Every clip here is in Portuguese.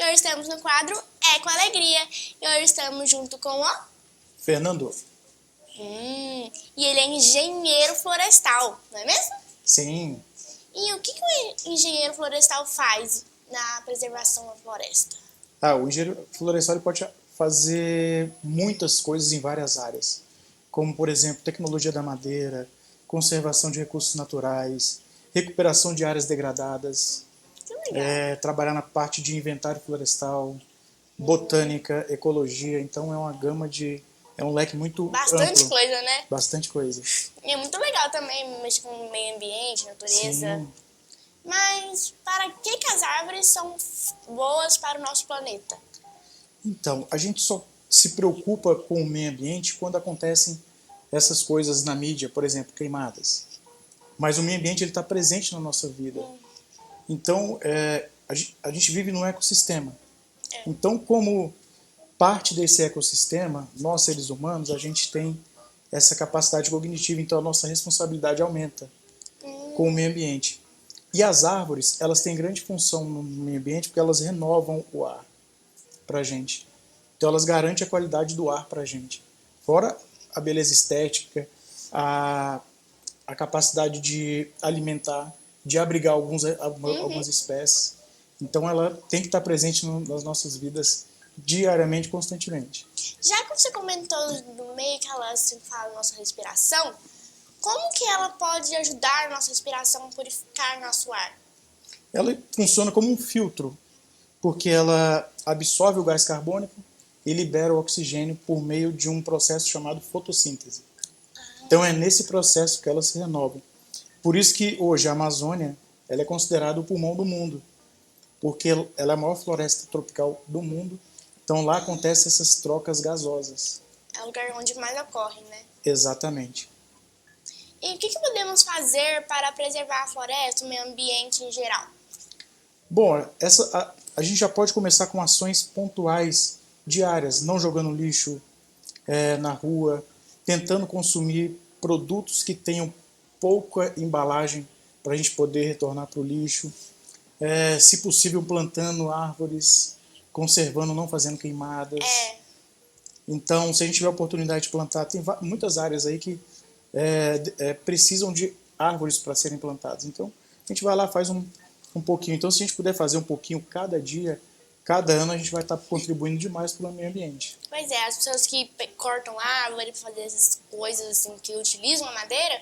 hoje estamos no quadro É com Alegria. E hoje estamos junto com o... Fernando. E ele é engenheiro florestal, não é mesmo? Sim. E o que o engenheiro florestal faz na preservação da floresta? O engenheiro florestal ele pode fazer muitas coisas em várias áreas, como, por exemplo, tecnologia da madeira, conservação de recursos naturais, recuperação de áreas degradadas, Que legal. trabalhar na parte de inventário florestal, botânica, ecologia. Então é uma gama de... é um leque muito Bastante amplo. coisa, né? Bastante coisa. E é muito legal também mexer com o meio ambiente, natureza. Sim. Mas para que as árvores são boas para o nosso planeta? Então, a gente só se preocupa com o meio ambiente quando acontecem essas coisas na mídia, por exemplo, queimadas. Mas o meio ambiente está presente na nossa vida. Então, a gente vive num ecossistema. Então, como parte desse ecossistema, nós, seres humanos, a gente tem essa capacidade cognitiva, então a nossa responsabilidade aumenta com o meio ambiente. E as árvores, elas têm grande função no meio ambiente porque elas renovam o ar para a gente. Então elas garantem a qualidade do ar para a gente. Fora a beleza estética, a capacidade de alimentar, de abrigar algumas espécies. Então ela tem que estar presente nas nossas vidas diariamente, constantemente. Já que você comentou do meio que ela se fala na nossa respiração, como que ela pode ajudar a nossa respiração a purificar nosso ar? Ela funciona como um filtro, porque ela absorve o gás carbônico e libera o oxigênio por meio de um processo chamado fotossíntese. Então é nesse processo que ela se renova. Por isso que hoje a Amazônia ela é considerada o pulmão do mundo, porque ela é a maior floresta tropical do mundo. Então lá acontecem essas trocas gasosas. É o lugar onde mais ocorre, né? Exatamente. E o que podemos fazer para preservar a floresta, o meio ambiente em geral? Bom, a gente já pode começar com ações pontuais, diárias, não jogando lixo na rua, tentando consumir produtos que tenham pouca embalagem para a gente poder retornar para o lixo, se possível plantando árvores, conservando, não fazendo queimadas. Então, se a gente tiver a oportunidade de plantar, tem muitas áreas aí que precisam de árvores para serem plantadas. Então, a gente vai lá, faz um pouquinho. Então, se a gente puder fazer um pouquinho cada dia, cada ano, a gente vai estar contribuindo demais para o meio ambiente. Pois é, as pessoas que cortam árvore para fazer essas coisas assim, que utilizam a madeira,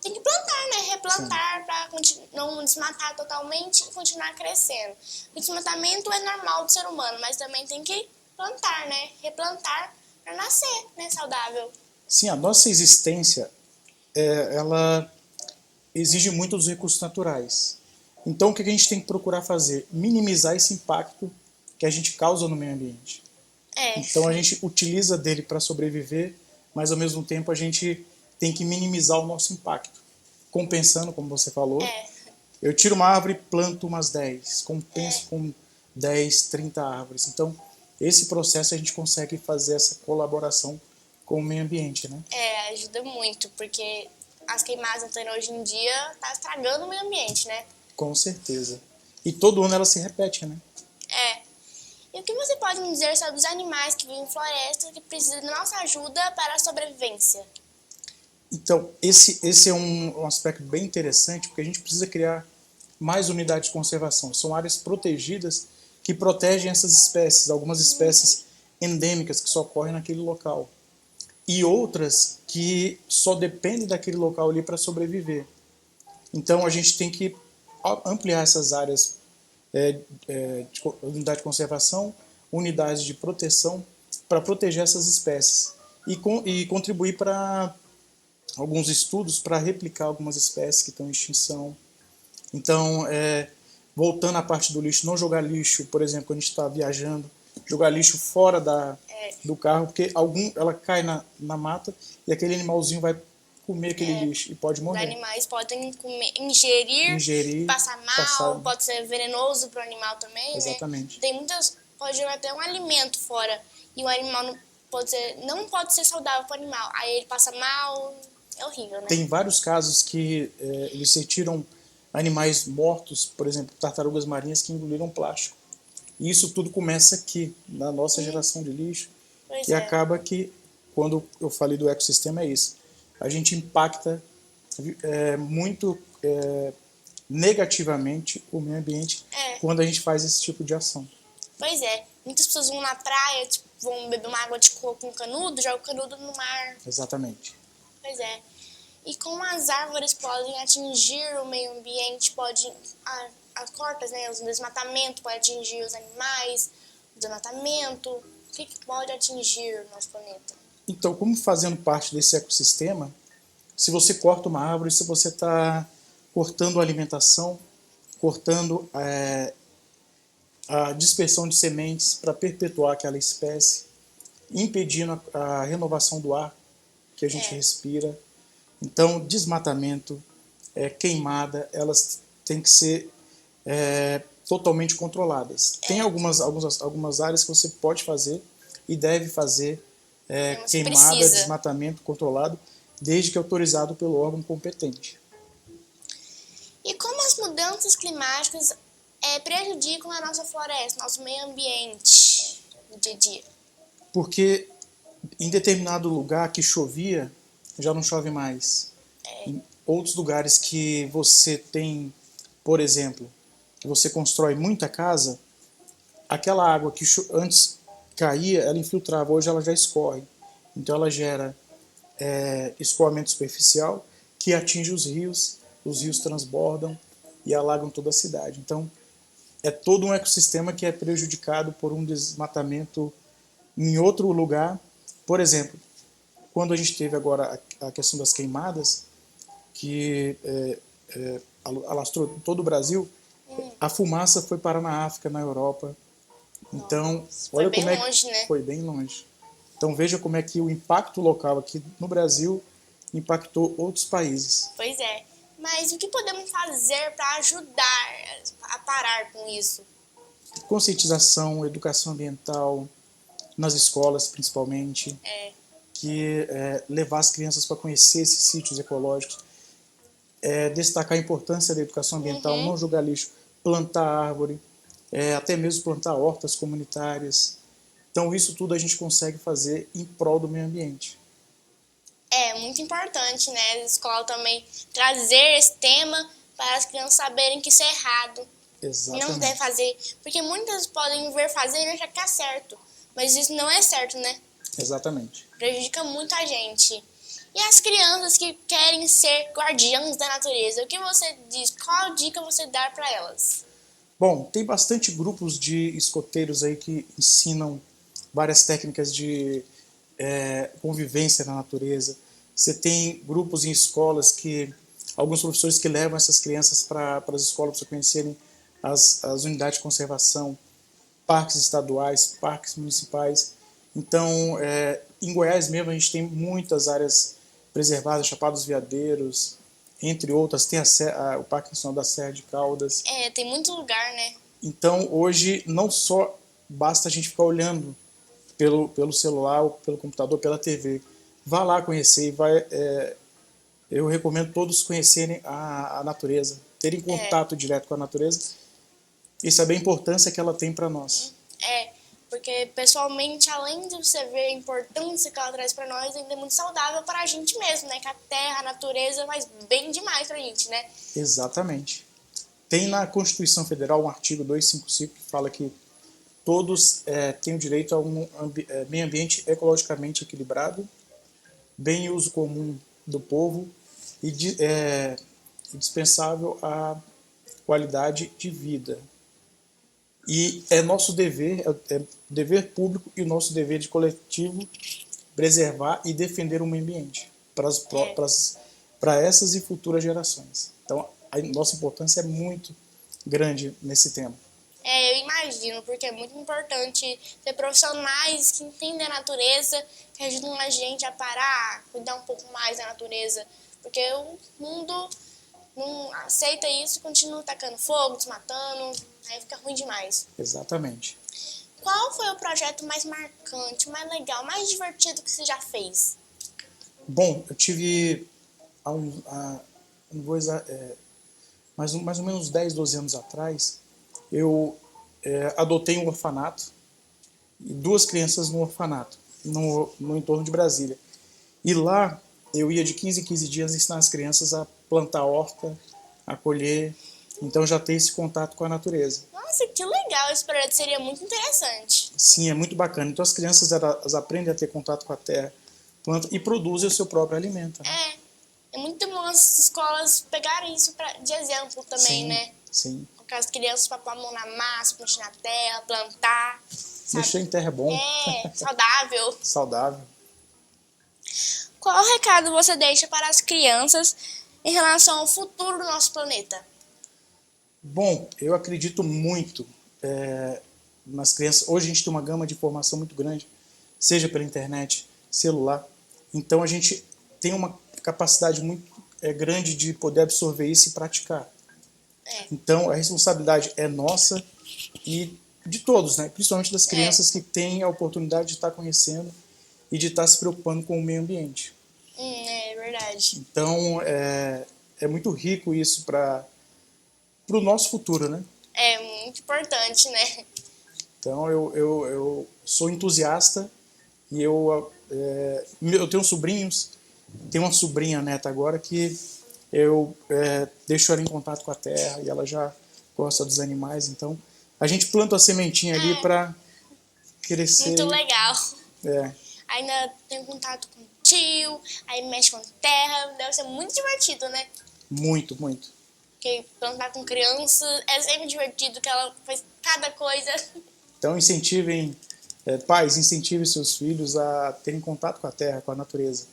tem que plantar, né? Replantar para não desmatar totalmente e continuar crescendo. O desmatamento é normal do ser humano, mas também tem que plantar, né? Replantar para nascer, né? Saudável. Sim, a nossa existência, ela exige muito dos recursos naturais. Então, o que a gente tem que procurar fazer? Minimizar esse impacto que a gente causa no meio ambiente. Então, a gente utiliza dele para sobreviver, mas, ao mesmo tempo, a gente tem que minimizar o nosso impacto. Compensando, como você falou. Eu tiro uma árvore e planto umas 10. Compenso com 10, 30 árvores. Então, esse processo a gente consegue fazer essa colaboração com o meio ambiente, né? Ajuda muito, porque as queimadas então, hoje em dia tá estragando o meio ambiente, né? Com certeza. E todo ano ela se repete, né? E o que você pode me dizer sobre os animais que vivem em floresta que precisam da nossa ajuda para a sobrevivência? Então, esse é um aspecto bem interessante, porque a gente precisa criar mais unidades de conservação. São áreas protegidas que protegem essas espécies, algumas espécies endêmicas que só ocorrem naquele local. E outras que só dependem daquele local ali para sobreviver. Então, a gente tem que ampliar essas áreas de unidade de conservação, unidades de proteção, para proteger essas espécies. E contribuir para alguns estudos para replicar algumas espécies que estão em extinção. Então, voltando à parte do lixo, não jogar lixo, por exemplo, quando a gente está viajando, jogar lixo fora do carro, porque ela cai na mata e aquele animalzinho vai comer aquele lixo e pode morrer. Os animais podem ingerir, passar mal, pode ser venenoso para o animal também, exatamente. Né? Tem muitas, pode jogar até um alimento fora e o animal não pode ser saudável para o animal. Aí ele passa mal, é horrível, né? Tem vários casos que eles retiram animais mortos, por exemplo, tartarugas marinhas que engoliram plástico. E isso tudo começa aqui, na nossa geração de lixo, Pois e é. acaba que, quando eu falei do ecossistema, é isso. A gente impacta muito negativamente o meio ambiente É. quando a gente faz esse tipo de ação. Pois é. Muitas pessoas vão na praia, tipo, vão beber uma água de coco com canudo, jogam o canudo no mar. Exatamente. Pois é. E como as árvores podem atingir o meio ambiente, pode as cortas, né, o desmatamento pode atingir os animais, o desmatamento, o que pode atingir o nosso planeta? Então, como fazendo parte desse ecossistema, se você corta uma árvore, se você está cortando a alimentação, cortando a dispersão de sementes para perpetuar aquela espécie, impedindo a renovação do ar que a gente respira. Então, desmatamento, queimada, elas têm que ser totalmente controladas. Tem algumas áreas que você pode fazer e deve fazer queimada, precisa. desmatamento controlado, desde que autorizado pelo órgão competente. E como as mudanças climáticas prejudicam a nossa floresta, nosso meio ambiente no dia a dia? Porque em determinado lugar que chovia, já não chove mais. Em outros lugares que você tem, por exemplo, que você constrói muita casa, aquela água que antes caía, ela infiltrava, hoje ela já escorre. Então ela gera escoamento superficial que atinge os rios transbordam e alagam toda a cidade. Então é todo um ecossistema que é prejudicado por um desmatamento em outro lugar. Por exemplo, quando a gente teve agora a questão das queimadas, que alastrou todo o Brasil, a fumaça foi parar na África, na Europa. Então, olha como é longe, né? Foi bem longe. Então veja como é que o impacto local aqui no Brasil impactou outros países. Pois é. Mas o que podemos fazer para ajudar a parar com isso? Conscientização, educação ambiental, nas escolas principalmente, que levar as crianças para conhecer esses sítios ecológicos, destacar a importância da educação ambiental, não jogar lixo, plantar árvore, até mesmo plantar hortas comunitárias. Então isso tudo a gente consegue fazer em prol do meio ambiente. É muito importante, né? A escola também trazer esse tema para as crianças saberem que isso é errado. Exatamente. Não deve fazer. Porque muitas podem ver fazer e achar que é certo. Mas isso não é certo, né? Exatamente. Prejudica muito a gente. E as crianças que querem ser guardiãs da natureza, o que você diz? Qual dica você dá para elas? Bom, tem bastante grupos de escoteiros aí que ensinam várias técnicas de convivência na natureza. Você tem grupos em escolas que alguns professores que levam essas crianças para as escolas para conhecerem as unidades de conservação, parques estaduais, parques municipais. Então, em Goiás mesmo a gente tem muitas áreas preservadas, Chapada dos Veadeiros, entre outras, tem o Parque Nacional da Serra de Caldas. Tem muito lugar, né? Então, hoje, não só basta a gente ficar olhando pelo celular, pelo computador, pela TV. Vá lá conhecer eu recomendo todos conhecerem a natureza, terem contato direto com a natureza e saber a importância que ela tem para nós. Porque pessoalmente, além de você ver a importância que ela traz para nós, ainda é muito saudável para a gente mesmo, né? Que a terra, a natureza faz bem demais pra gente, né? Exatamente. Tem na Constituição Federal um artigo 255 que fala que todos têm o direito a um meio ambiente ecologicamente equilibrado, bem uso comum do povo e indispensável à qualidade de vida. E é nosso dever, é dever público e o nosso dever de coletivo preservar e defender o meio ambiente para essas e futuras gerações. Então, a nossa importância é muito grande nesse tema. Eu imagino, porque é muito importante ter profissionais que entendem a natureza, que ajudam a gente a parar, cuidar um pouco mais da natureza. Porque o mundo não aceita isso e continua tacando fogo, desmatando, aí fica ruim demais. Exatamente. Qual foi o projeto mais marcante, mais legal, mais divertido que você já fez? Bom, eu tive mais ou menos 10, 12 anos atrás, eu adotei um orfanato e 2 crianças no orfanato, no entorno de Brasília. E lá eu ia de 15 em 15 dias ensinar as crianças a plantar horta, a colher, então já ter esse contato com a natureza. Nossa, que legal, esse projeto seria muito interessante. Sim, é muito bacana. Então as crianças elas aprendem a ter contato com a terra, plantam e produzem o seu próprio alimento. Né? É muito bom as escolas pegarem isso de exemplo também, Sim, né? sim. Colocar as crianças para pôr a mão na massa, mexer na terra, plantar. Sabe? Mexer em terra é bom. Saudável. Saudável. Qual recado você deixa para as crianças em relação ao futuro do nosso planeta? Bom, eu acredito muito nas crianças. Hoje a gente tem uma gama de informação muito grande, seja pela internet, celular. Então a gente tem uma capacidade muito grande de poder absorver isso e praticar. Então a responsabilidade é nossa e de todos, né? Principalmente das crianças que têm a oportunidade de estar conhecendo e de estar se preocupando com o meio ambiente. É verdade. Então é muito rico isso para o nosso futuro, né? É muito importante, né? Então eu sou entusiasta e eu tenho sobrinhos, tenho uma sobrinha neta agora que eu deixo ela em contato com a terra e ela já gosta dos animais, então a gente planta a sementinha ali para crescer. Muito legal. É. Ainda tem contato com o tio, aí mexe com terra, deve ser muito divertido, né? Muito, muito. Porque plantar com criança é sempre divertido, que ela faz cada coisa. Então incentivem, pais, incentivem seus filhos a terem contato com a terra, com a natureza.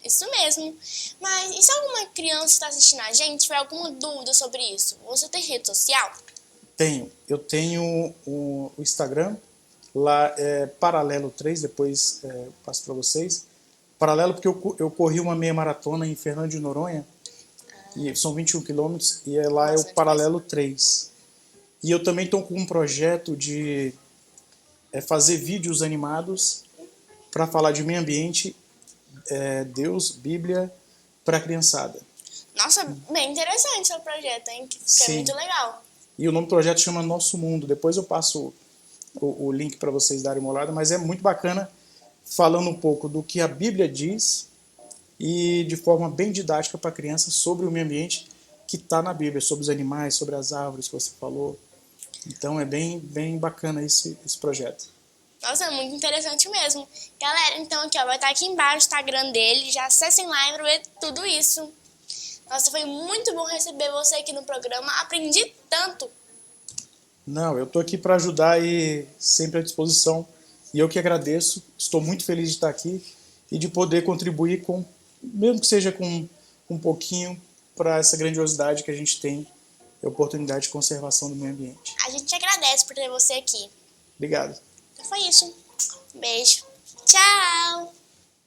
Isso mesmo. Mas e se alguma criança está assistindo a gente tiver alguma dúvida sobre isso? Você tem rede social? Tenho. Eu tenho o Instagram, lá é Paralelo 3, depois passo para vocês. Paralelo porque eu corri uma meia maratona em Fernando de Noronha, e são 21 quilômetros, e lá é o Paralelo 3. E eu também estou com um projeto de fazer vídeos animados para falar de meio ambiente, Deus, Bíblia, para a criançada. Nossa, bem interessante seu projeto, hein? Que é muito legal. E o nome do projeto chama Nosso Mundo. Depois eu passo o link para vocês darem uma olhada, mas é muito bacana, falando um pouco do que a Bíblia diz e de forma bem didática para a criança sobre o meio ambiente que está na Bíblia, sobre os animais, sobre as árvores que você falou. Então é bem, bem bacana esse projeto. Nossa, é muito interessante mesmo. Galera, então aqui ó, vai estar aqui embaixo o Instagram dele, já acessem lá para ver tudo isso. Nossa, foi muito bom receber você aqui no programa, aprendi tanto. Não, eu estou aqui para ajudar e sempre à disposição. E eu que agradeço, estou muito feliz de estar aqui e de poder contribuir com, mesmo que seja com um pouquinho, para essa grandiosidade que a gente tem, a oportunidade de conservação do meio ambiente. A gente agradece por ter você aqui. Obrigado. Então foi isso. Beijo. Tchau!